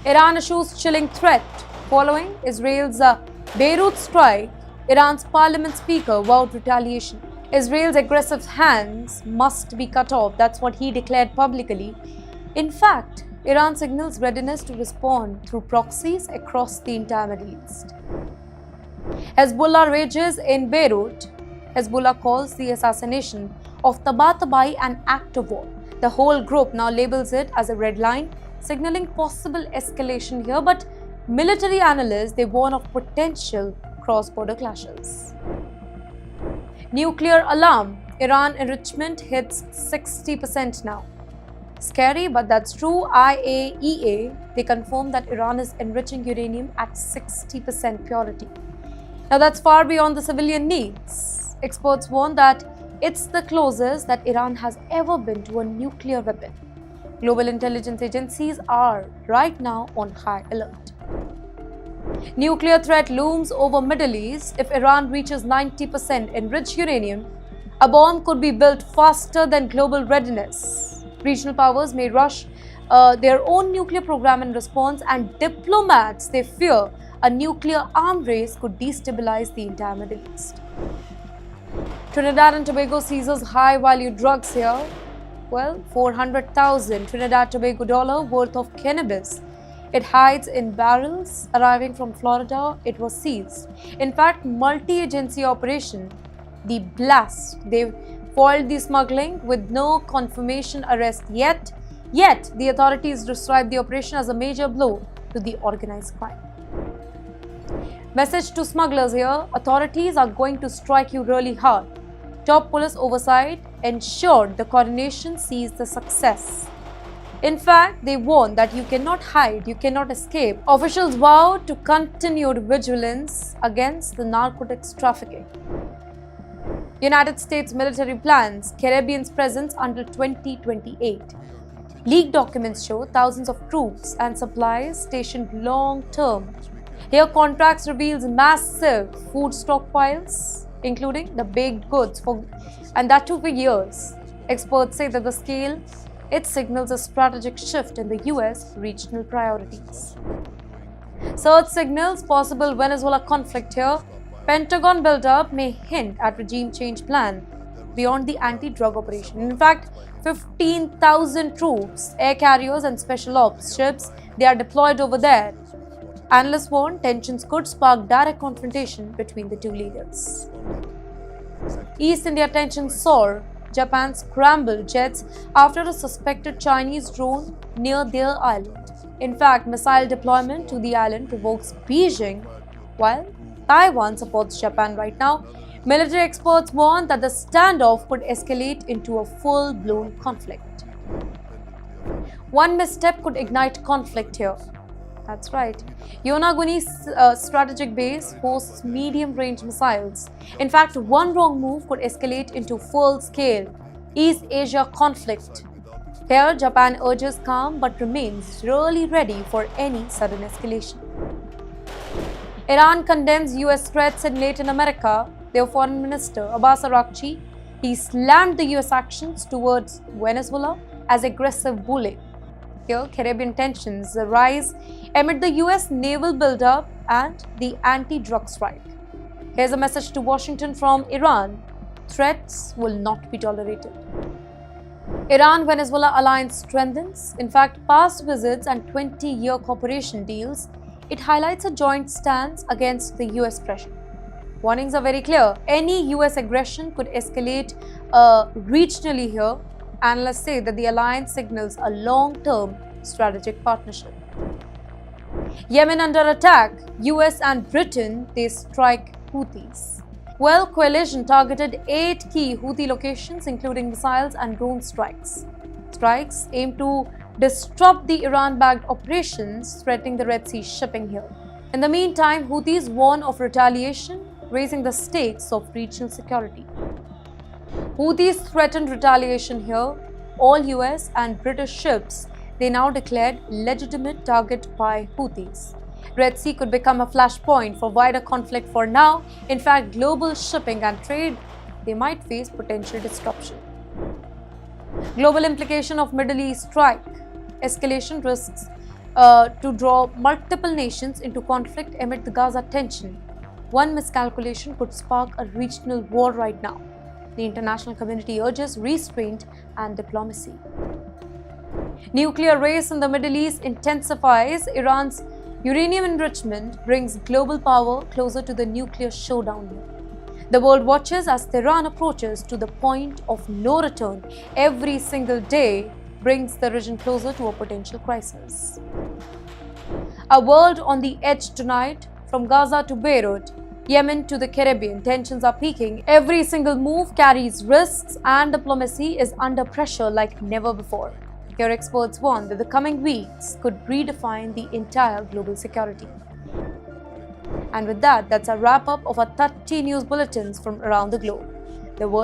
Iran issues chilling threat. Following Israel's Beirut strike, Iran's parliament speaker vowed retaliation. Israel's aggressive hands must be cut off. That's what he declared publicly. In fact, Iran signals readiness to respond through proxies across the entire Middle East. Hezbollah rages in Beirut. Hezbollah calls the assassination of Tabatabai an act of war. The whole group now labels it as a red line, signaling possible escalation here, but military analysts, they warn of potential cross-border clashes. Nuclear alarm. Iran enrichment hits 60% now. Scary, but that's true. IAEA, they confirm that Iran is enriching uranium at 60% purity. Now that's far beyond the civilian needs. Experts warn that it's the closest that Iran has ever been to a nuclear weapon. Global intelligence agencies are right now on high alert. Nuclear threat looms over Middle East. If Iran reaches 90% enriched uranium, a bomb could be built faster than global readiness. Regional powers may rush their own nuclear program in response, and diplomats, they fear a nuclear arms race could destabilize the entire Middle East. Trinidad and Tobago seizes high-value drugs here. Well, 400,000 Trinidad Tobago dollar worth of cannabis. It hides in barrels arriving from Florida. It was seized. In fact, multi-agency operation, the Blast, they foiled the smuggling with no confirmation arrest yet. Yet, the authorities described the operation as a major blow to the organized crime. Message to smugglers here: authorities are going to strike you really hard. Top police oversight ensured the coordination sees the success. In fact, they warn that you cannot hide, you cannot escape. Officials vow to continued vigilance against the narcotics trafficking. United States military plans Caribbean's presence until 2028. Leaked documents show thousands of troops and supplies stationed long-term. Here, contracts reveals massive food stockpiles, including the baked goods, and that took for years. Experts say that the scale, it signals a strategic shift in the US regional priorities. Search signals possible Venezuela conflict here. Pentagon build-up may hint at regime change plan beyond the anti-drug operation. In fact, 15,000 troops, air carriers and special ops ships, they are deployed over there. Analysts warn tensions could spark direct confrontation between the two leaders. East India tensions soar. Japan scrambled jets after a suspected Chinese drone near their island. In fact, missile deployment to the island provokes Beijing, while Taiwan supports Japan right now. Military experts warn that the standoff could escalate into a full-blown conflict. One misstep could ignite conflict here. That's right. Yonaguni's strategic base hosts medium-range missiles. In fact, one wrong move could escalate into full-scale East Asia conflict. Here, Japan urges calm but remains really ready for any sudden escalation. Iran condemns US threats in Latin America. Their foreign minister, Abbas Araghchi, he slammed the US actions towards Venezuela as aggressive bullying. Here, Caribbean tensions rise amid the US naval buildup and the anti-drug strike. Here's a message to Washington from Iran: threats will not be tolerated. Iran-Venezuela alliance strengthens. In fact, past visits and 20-year cooperation deals, it highlights a joint stance against the US pressure. Warnings are very clear. Any US aggression could escalate regionally here. Analysts say that the alliance signals a long-term strategic partnership. Yemen under attack. US and Britain, they strike Houthis. Well, coalition targeted 8 key Houthi locations, including missiles and drone strikes. Strikes aim to disrupt the Iran-backed operations threatening the Red Sea shipping here. In the meantime, Houthis warn of retaliation, raising the stakes of regional security. Houthis threatened retaliation here. All US and British ships, they now declared legitimate target by Houthis. Red Sea could become a flashpoint for wider conflict for now. In fact, global shipping and trade, they might face potential disruption. Global implication of Middle East strike. Escalation risks to draw multiple nations into conflict amid the Gaza tension. One miscalculation could spark a regional war right now. The international community urges restraint and diplomacy. Nuclear race in the Middle East intensifies. Iran's uranium enrichment brings global power closer to the nuclear showdown. The world watches as Tehran approaches to the point of no return. Every single day brings the region closer to a potential crisis. A world on the edge tonight, from Gaza to Beirut, Yemen to the Caribbean, tensions are peaking. Every single move carries risks and diplomacy is under pressure like never before. Your experts warn that the coming weeks could redefine the entire global security. And with that, that's a wrap up of our 30 news bulletins from around the globe. The world